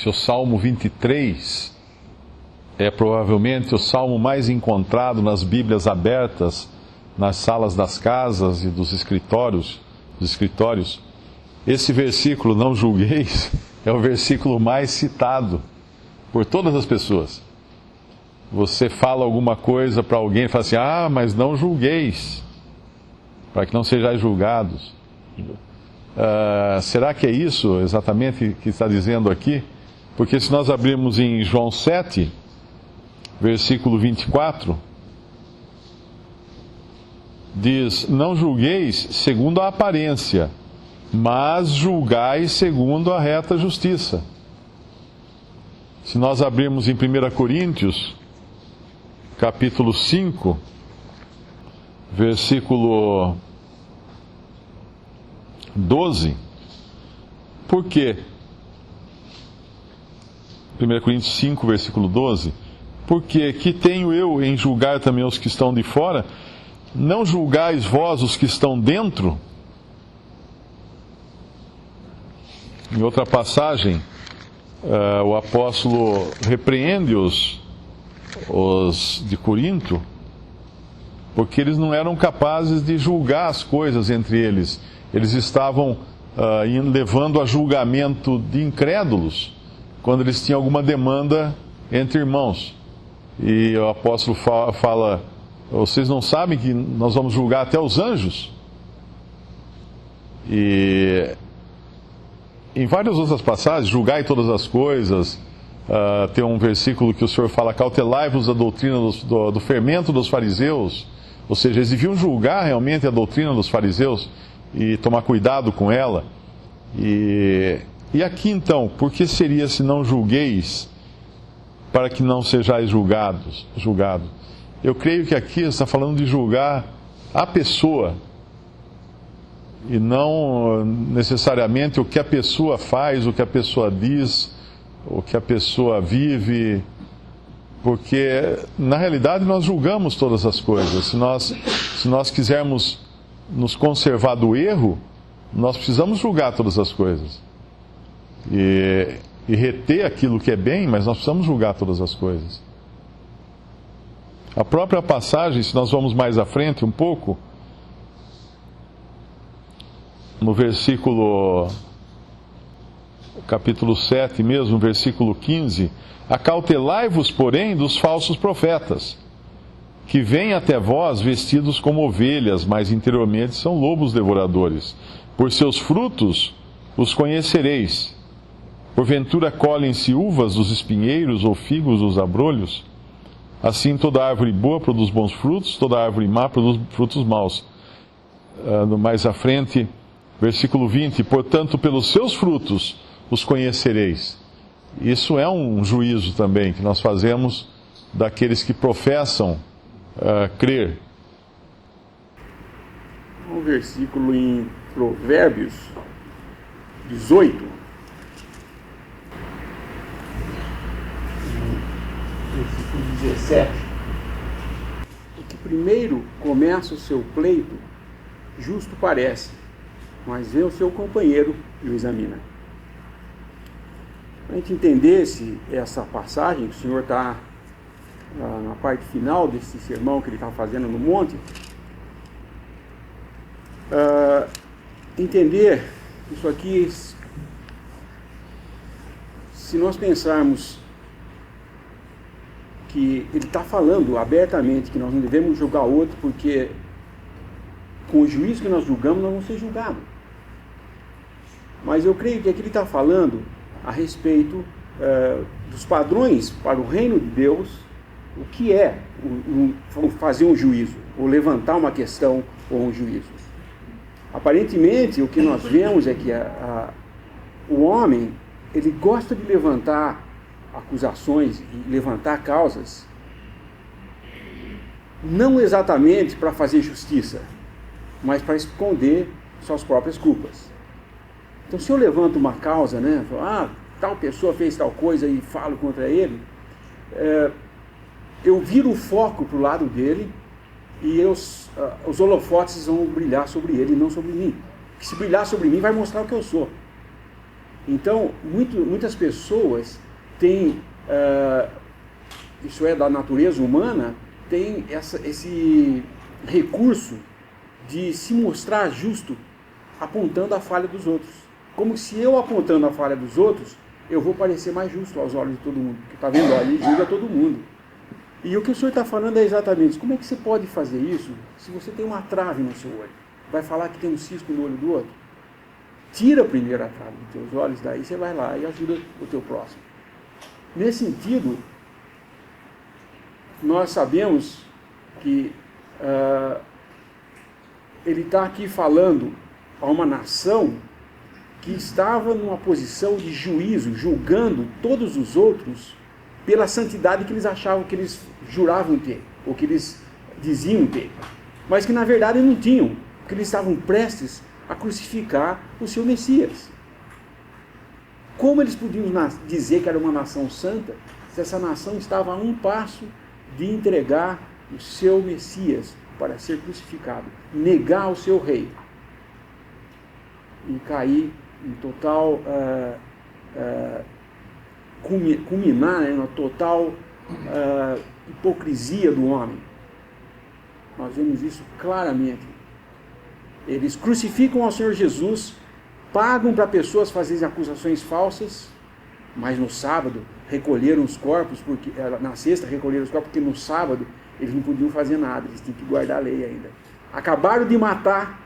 o Salmo 23 é provavelmente o salmo mais encontrado nas Bíblias abertas, nas salas das casas e dos escritórios, esse versículo, não julgueis, é o versículo mais citado por todas as pessoas. Você fala alguma coisa para alguém e fala assim, mas não julgueis, para que não sejais julgados. Será que é isso exatamente que está dizendo aqui? Porque se nós abrirmos em João 7, versículo 24, diz, não julgueis segundo a aparência, mas julgai segundo a reta justiça. Se nós abrirmos em 1 Coríntios, capítulo 5, versículo 12, por quê? 1 Coríntios 5, versículo 12, porque que tenho eu em julgar também os que estão de fora? Não julgais vós os que estão dentro? Em outra passagem, o apóstolo repreende os de Corinto, porque eles não eram capazes de julgar as coisas entre eles. Eles estavam levando a julgamento de incrédulos, quando eles tinham alguma demanda entre irmãos. E o apóstolo fala, vocês não sabem que nós vamos julgar até os anjos? E em várias outras passagens, julgai todas as coisas, tem um versículo que o Senhor fala, cautelai-vos da doutrina do fermento dos fariseus, ou seja, eles deviam julgar realmente a doutrina dos fariseus e tomar cuidado com ela. E aqui então, por que seria se não julgueis, para que não sejais julgados? Eu creio que aqui está falando de julgar a pessoa, e não necessariamente o que a pessoa faz, o que a pessoa diz, o que a pessoa vive, porque na realidade nós julgamos todas as coisas. Se nós quisermos nos conservar do erro, nós precisamos julgar todas as coisas e reter aquilo que é bem, mas nós precisamos julgar todas as coisas. A própria passagem, se nós vamos mais à frente um pouco, no versículo, capítulo 7 mesmo, versículo 15, acautelai-vos, porém, dos falsos profetas, que vêm até vós vestidos como ovelhas, mas interiormente são lobos devoradores. Por seus frutos os conhecereis. Porventura colhem-se uvas dos espinheiros ou figos dos abrolhos? Assim toda árvore boa produz bons frutos, toda árvore má produz frutos maus. Mais à frente, versículo 20, portanto pelos seus frutos os conhecereis. Isso é um juízo também que nós fazemos daqueles que professam crer. Um versículo em Provérbios 18, versículo 17, o que primeiro começa o seu pleito, justo parece, mas vê o seu companheiro e o examina. Para a gente entender essa passagem, que o Senhor está na parte final desse sermão que ele está fazendo no monte, entender isso aqui, se nós pensarmos que ele está falando abertamente que nós não devemos julgar outro, porque com o juízo que nós julgamos, nós vamos ser julgados. Mas eu creio que aqui ele está falando a respeito dos padrões para o reino de Deus, o que é fazer um juízo, ou levantar uma questão ou um juízo. Aparentemente, o que nós vemos é que o homem, ele gosta de levantar acusações, de levantar causas, não exatamente para fazer justiça, mas para esconder suas próprias culpas. Então, se eu levanto uma causa, falo, tal pessoa fez tal coisa e falo contra ele, eu viro o foco para o lado dele e os holofotes vão brilhar sobre ele e não sobre mim. Porque se brilhar sobre mim, vai mostrar o que eu sou. Então, muitas pessoas têm, isso é da natureza humana, tem esse recurso de se mostrar justo apontando a falha dos outros. Como se eu apontando a falha dos outros, eu vou parecer mais justo aos olhos de todo mundo. Porque está vendo, ele julga todo mundo. E o que o senhor está falando é exatamente isso. Como é que você pode fazer isso se você tem uma trave no seu olho? Vai falar que tem um cisco no olho do outro? Tira primeiro a trave dos teus olhos, daí você vai lá e ajuda o teu próximo. Nesse sentido, nós sabemos que ele está aqui falando a uma nação que estava numa posição de juízo, julgando todos os outros pela santidade que eles achavam, que eles juravam ter, ou que eles diziam ter, mas que na verdade não tinham, porque eles estavam prestes a crucificar o seu Messias. Como eles podiam dizer que era uma nação santa, se essa nação estava a um passo de entregar o seu Messias para ser crucificado, negar o seu rei e cair em total culminar na total hipocrisia do homem. Nós vemos isso claramente. Eles crucificam ao Senhor Jesus, pagam para pessoas fazerem acusações falsas, mas no sábado recolheram os corpos, porque na sexta recolheram os corpos, porque no sábado eles não podiam fazer nada, eles tinham que guardar a lei ainda. Acabaram de matar,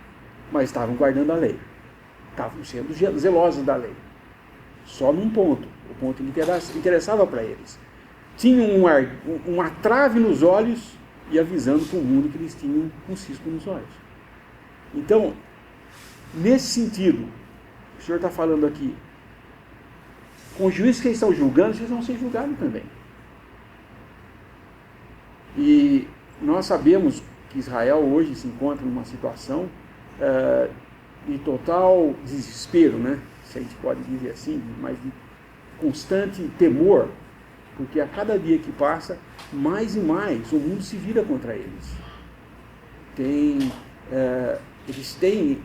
mas estavam guardando a lei. Estavam sendo zelosos da lei. Só num ponto, o ponto que interessava para eles. Tinham uma trave nos olhos e avisando para o mundo que eles tinham um cisco nos olhos. Então, nesse sentido, o senhor está falando aqui, com os juízes que eles estão julgando, vocês vão ser julgados também. E nós sabemos que Israel hoje se encontra numa situação de total desespero, né? Se a gente pode dizer assim, mas de constante temor, porque a cada dia que passa, mais e mais o mundo se vira contra eles. Eles têm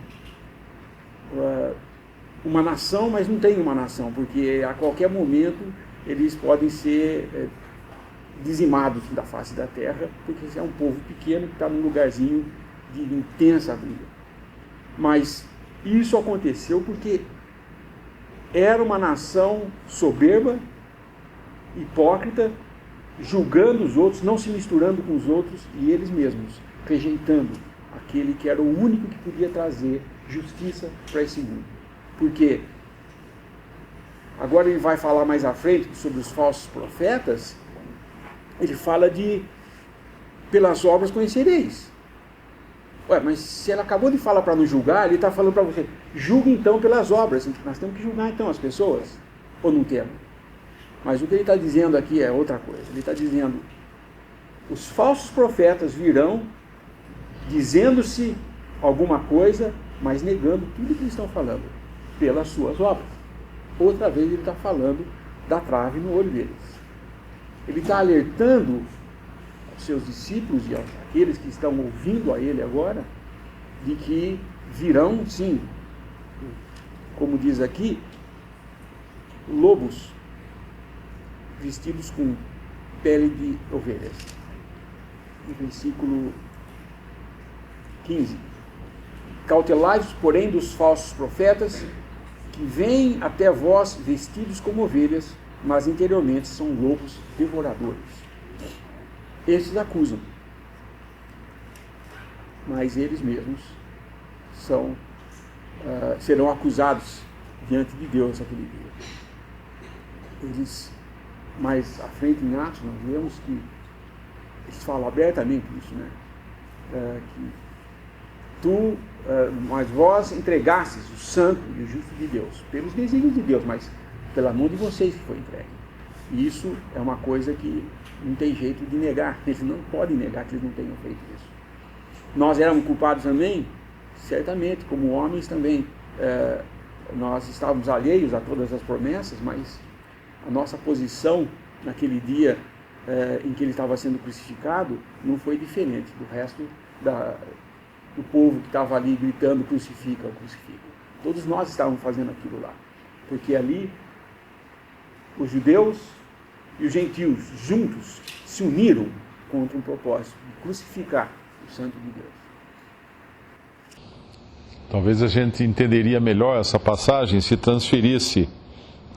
uma nação, mas não têm uma nação, porque a qualquer momento eles podem ser dizimados da face da terra, porque é um povo pequeno que está num lugarzinho de intensa briga. Mas isso aconteceu porque era uma nação soberba, hipócrita, julgando os outros, não se misturando com os outros e eles mesmos, rejeitando aquele que era o único que podia trazer justiça para esse mundo. Porque agora ele vai falar mais à frente sobre os falsos profetas, ele fala de pelas obras conhecereis. Ué, mas se ela acabou de falar para não julgar, ele está falando para você, julgue então pelas obras. Nós temos que julgar então as pessoas, ou não temos? Mas o que ele está dizendo aqui é outra coisa. Ele está dizendo, os falsos profetas virão dizendo-se alguma coisa, mas negando tudo que eles estão falando, pelas suas obras. Outra vez ele está falando da trave no olho deles. Ele está alertando aos seus discípulos e àqueles que estão ouvindo a ele agora, de que virão, sim, como diz aqui, lobos vestidos com pele de ovelhas. No versículo 15. Cautelai-vos, porém, dos falsos profetas, que vêm até vós vestidos como ovelhas, mas interiormente são lobos devoradores. Esses acusam, mas eles mesmos serão acusados diante de Deus naquele dia. Eles, mais à frente em Atos, nós vemos que eles falam abertamente isso, né? Mas vós entregastes o santo e o justo de Deus, pelos desígnios de Deus, mas pela mão de vocês que foi entregue. E isso é uma coisa que não tem jeito de negar, eles não podem negar que eles não tenham feito isso. Nós éramos culpados também, certamente, como homens também. Nós estávamos alheios a todas as promessas, mas a nossa posição naquele dia em que ele estava sendo crucificado não foi diferente do resto do povo que estava ali gritando crucifica, crucifica. Todos nós estávamos fazendo aquilo lá. Porque ali os judeus e os gentios juntos se uniram contra um propósito de crucificar o Santo de Deus. Talvez a gente entenderia melhor essa passagem se transferisse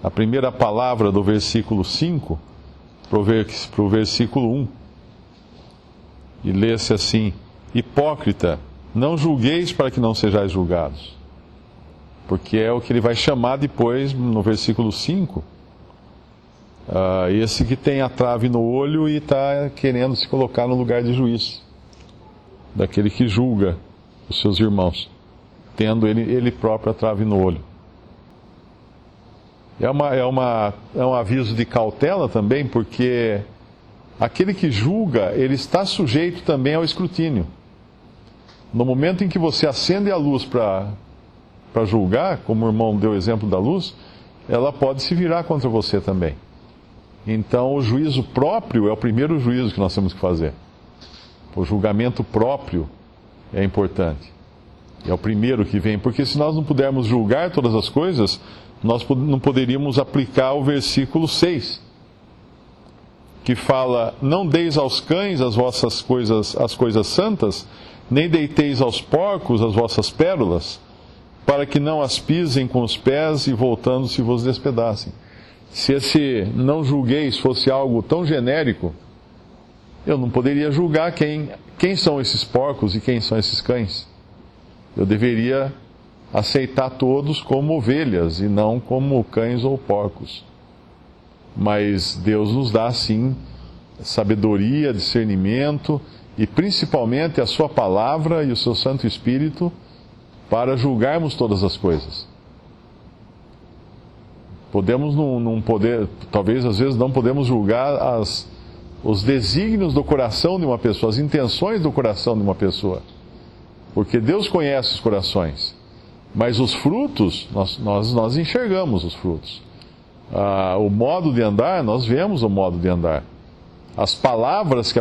a primeira palavra do versículo 5 para o versículo 1 e lesse assim: hipócrita, não julgueis para que não sejais julgados. Porque é o que ele vai chamar depois no versículo 5. Esse que tem a trave no olho e está querendo se colocar no lugar de juiz, daquele que julga os seus irmãos, tendo ele próprio a trave no olho. É um aviso de cautela também, porque aquele que julga, ele está sujeito também ao escrutínio. No momento em que você acende a luz para julgar, como o irmão deu o exemplo da luz, ela pode se virar contra você também. Então, o juízo próprio é o primeiro juízo que nós temos que fazer. O julgamento próprio é importante. É o primeiro que vem, porque se nós não pudermos julgar todas as coisas, nós não poderíamos aplicar o versículo 6, que fala: não deis aos cães as coisas santas, nem deiteis aos porcos as vossas pérolas, para que não as pisem com os pés e voltando-se vos despedacem. Se esse não julgueis fosse algo tão genérico, eu não poderia julgar quem são esses porcos e quem são esses cães. Eu deveria aceitar todos como ovelhas e não como cães ou porcos. Mas Deus nos dá, sim, sabedoria, discernimento e principalmente a sua palavra e o seu Santo Espírito para julgarmos todas as coisas. Podemos não poder, talvez às vezes não podemos julgar os desígnios do coração de uma pessoa, as intenções do coração de uma pessoa, porque Deus conhece os corações, mas os frutos, nós enxergamos os frutos. O modo de andar, nós vemos o modo de andar. As palavras que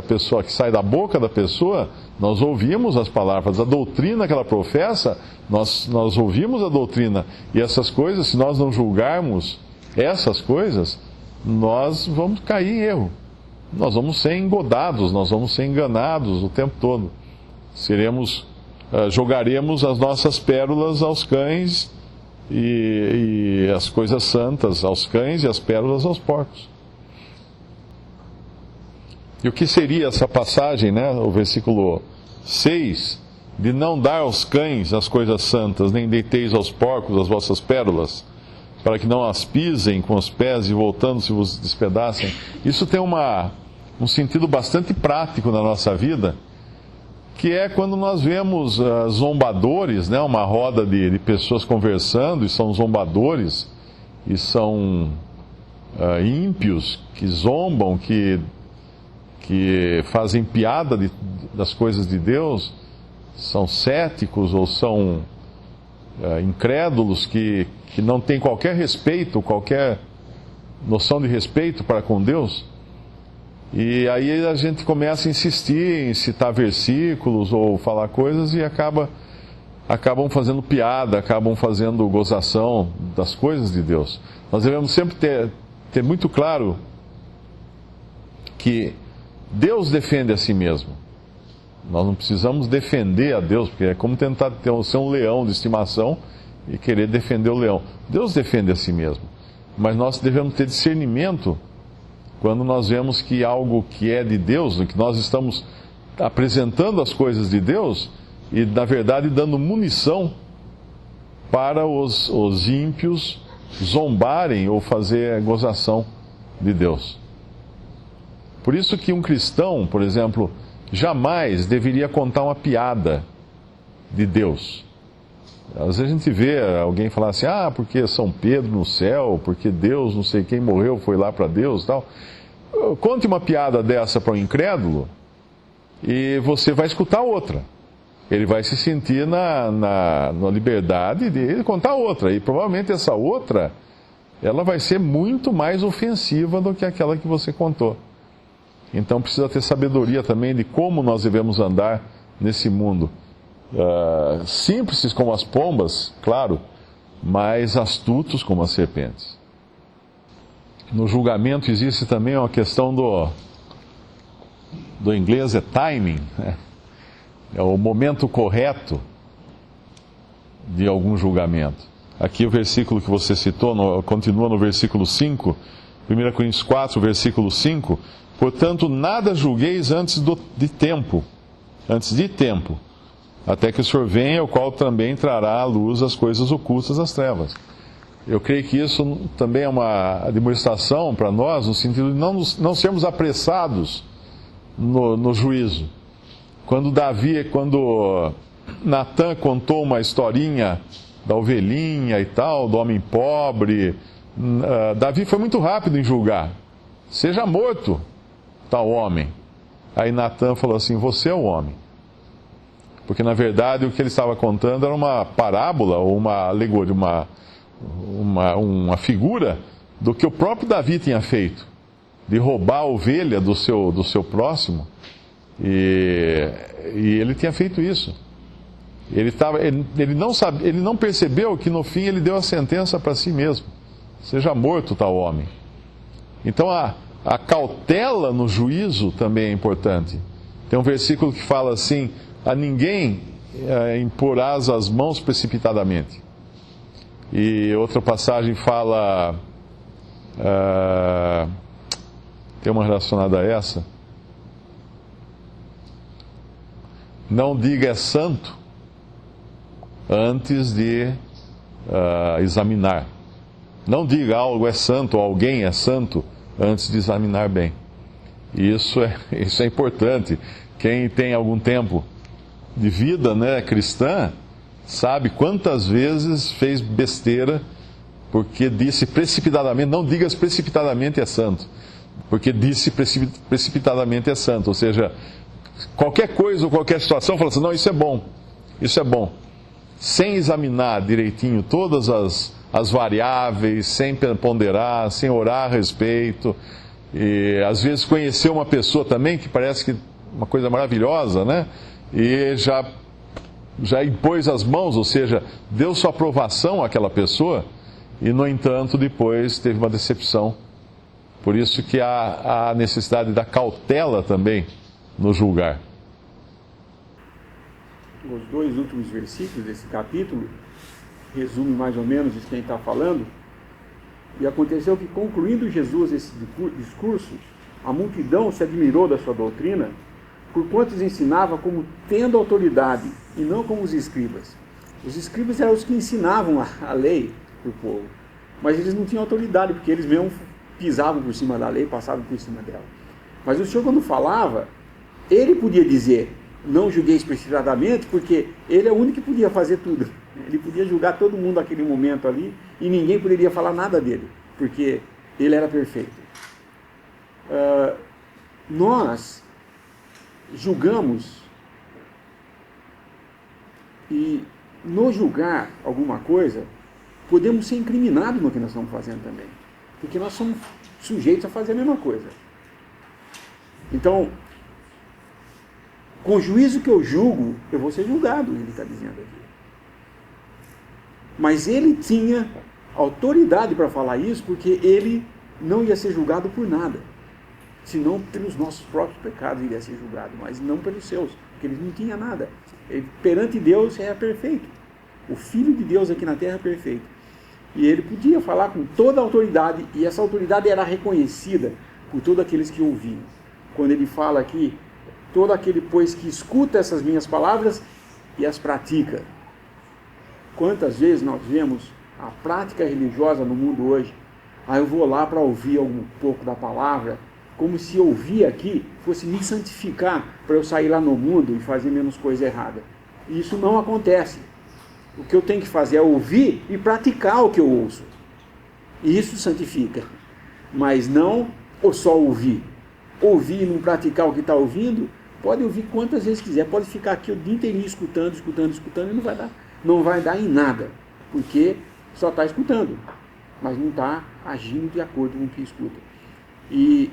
sai da boca da pessoa, nós ouvimos as palavras. A doutrina que ela professa, nós ouvimos a doutrina. E essas coisas, se nós não julgarmos essas coisas, nós vamos cair em erro. Nós vamos ser engodados, nós vamos ser enganados o tempo todo. Jogaremos as nossas pérolas aos cães e as coisas santas aos cães e as pérolas aos porcos. E o que seria essa passagem, né, o versículo 6, de não dar aos cães as coisas santas, nem deiteis aos porcos as vossas pérolas, para que não as pisem com os pés e voltando-se vos despedacem? Isso tem um sentido bastante prático na nossa vida, que é quando nós vemos zombadores, né, uma roda de pessoas conversando, e são zombadores, e são ímpios, que zombam, que fazem piada das coisas de Deus, são céticos ou são incrédulos, que não têm qualquer respeito, qualquer noção de respeito para com Deus. E aí a gente começa a insistir em citar versículos ou falar coisas e acabam fazendo piada, acabam fazendo gozação das coisas de Deus. Nós devemos sempre ter muito claro que Deus defende a si mesmo. Nós não precisamos defender a Deus, porque é como tentar ser um leão de estimação e querer defender o leão. Deus defende a si mesmo. Mas nós devemos ter discernimento quando nós vemos que algo que é de Deus, que nós estamos apresentando as coisas de Deus e, na verdade, dando munição para os ímpios zombarem ou fazer gozação de Deus. Por isso que um cristão, por exemplo, jamais deveria contar uma piada de Deus. Às vezes a gente vê alguém falar assim: porque São Pedro no céu, porque Deus, não sei quem morreu, foi lá para Deus e tal. Conte uma piada dessa para um incrédulo e você vai escutar outra. Ele vai se sentir na liberdade de contar outra. E provavelmente essa outra, ela vai ser muito mais ofensiva do que aquela que você contou. Então precisa ter sabedoria também de como nós devemos andar nesse mundo. Simples como as pombas, claro, mas astutos como as serpentes. No julgamento existe também uma questão do inglês é timing, né? É o momento correto de algum julgamento. Aqui o versículo que você citou, continua no versículo 5, 1 Coríntios 4, versículo 5, portanto nada julgueis antes de tempo, até que o Senhor venha, o qual também trará à luz as coisas ocultas das trevas. Eu creio que isso também é uma demonstração para nós, no sentido de não sermos apressados no juízo. Quando Natan contou uma historinha da ovelhinha e tal, do homem pobre, Davi foi muito rápido em julgar. Seja morto tal homem. Aí Natan falou assim, você é o homem. Porque na verdade o que ele estava contando era uma parábola, ou uma alegoria, uma figura do que o próprio Davi tinha feito, de roubar a ovelha do seu próximo, e ele tinha feito isso. Ele não percebeu que no fim ele deu a sentença para si mesmo, seja morto tal homem. Então a cautela no juízo também é importante. Tem um versículo que fala assim, a ninguém imporás as mãos precipitadamente. E outra passagem fala, tem uma relacionada a essa, não diga é santo antes de examinar. Não diga algo é santo, ou alguém é santo, antes de examinar bem. Isso é importante. Quem tem algum tempo de vida, né, cristã, sabe quantas vezes fez besteira porque disse precipitadamente, não digas precipitadamente é santo, porque disse precipitadamente é santo. Ou seja, qualquer coisa ou qualquer situação, fala assim, não, isso é bom. Sem examinar direitinho todas as variáveis, sem ponderar, sem orar a respeito, e às vezes conhecer uma pessoa também que parece que uma coisa maravilhosa, né? E já impôs as mãos, ou seja, deu sua aprovação àquela pessoa, e no entanto depois teve uma decepção. Por isso que há a necessidade da cautela também no julgar. Os dois últimos versículos desse capítulo resume mais ou menos isso que a gente está falando. E aconteceu que, concluindo Jesus esse discurso, a multidão se admirou da sua doutrina, por quantos ensinava como tendo autoridade, e não como os escribas. Os escribas eram os que ensinavam a lei para o povo, mas eles não tinham autoridade, porque eles mesmos pisavam por cima da lei, passavam por cima dela. Mas o Senhor, quando falava, ele podia dizer, não julgueis precipitadamente, porque ele é o único que podia fazer tudo. Ele podia julgar todo mundo naquele momento ali, e ninguém poderia falar nada dele, porque ele era perfeito. Nós julgamos, e no julgar alguma coisa, podemos ser incriminados no que nós estamos fazendo também, porque nós somos sujeitos a fazer a mesma coisa. Então, com o juízo que eu julgo, eu vou ser julgado, ele está dizendo aqui. Mas ele tinha autoridade para falar isso, porque ele não ia ser julgado por nada, senão pelos nossos próprios pecados ele ia ser julgado, mas não pelos seus, porque ele não tinha nada. Ele, perante Deus, era perfeito. O Filho de Deus aqui na terra é perfeito. E ele podia falar com toda a autoridade, e essa autoridade era reconhecida por todos aqueles que ouviam. Quando ele fala aqui, todo aquele, pois, que escuta essas minhas palavras e as pratica. Quantas vezes nós vemos a prática religiosa no mundo hoje? Eu vou lá para ouvir um pouco da palavra, como se ouvir aqui fosse me santificar para eu sair lá no mundo e fazer menos coisa errada. E isso não acontece. O que eu tenho que fazer é ouvir e praticar o que eu ouço. E isso santifica. Mas não só ouvir. Ouvir e não praticar o que está ouvindo, pode ouvir quantas vezes quiser, pode ficar aqui o dia inteirinho escutando, e não vai dar em nada, porque só está escutando, mas não está agindo de acordo com o que escuta. E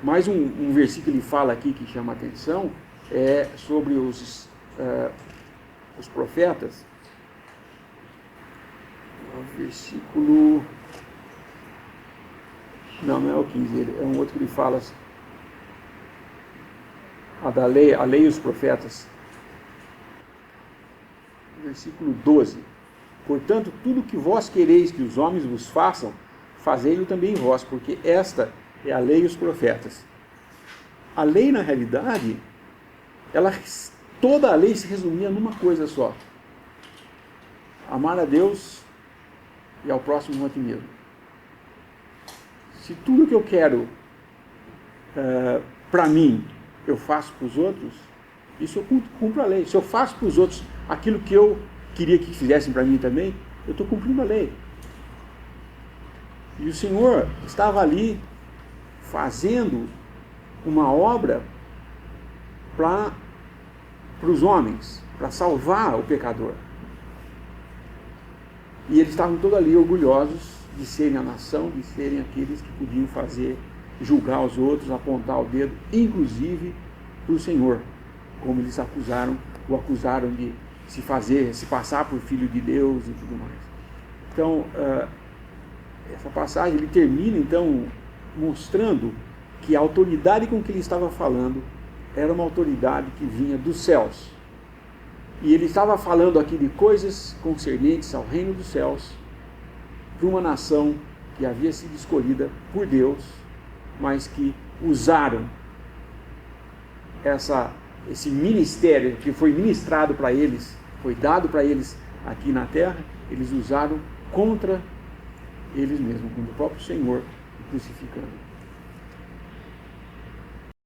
mais um versículo que ele fala aqui que chama a atenção é sobre os profetas, versículo... Não é o 15, é um outro que ele fala assim, a lei e os profetas. Versículo 12. Portanto, tudo que vós quereis que os homens vos façam, fazei-lo também vós, porque esta é a lei e os profetas. A lei, na realidade, toda a lei se resumia numa coisa só: amar a Deus e ao próximo como a ti mesmo. Se tudo que eu quero para mim, eu faço para os outros, isso eu cumpro a lei. Se eu faço para os outros aquilo que eu queria que fizessem para mim também, eu estou cumprindo a lei. E o Senhor estava ali fazendo uma obra para os homens, para salvar o pecador. E eles estavam todos ali orgulhosos de serem a nação, de serem aqueles que podiam julgar os outros, apontar o dedo, inclusive para o Senhor, como eles o acusaram de se passar por filho de Deus e tudo mais. Então, essa passagem ele termina então mostrando que a autoridade com que ele estava falando era uma autoridade que vinha dos céus. E ele estava falando aqui de coisas concernentes ao reino dos céus para uma nação que havia sido escolhida por Deus, mas que usaram esse ministério que foi ministrado para eles, foi dado para eles aqui na terra, eles usaram contra eles mesmos, contra o próprio Senhor, crucificando.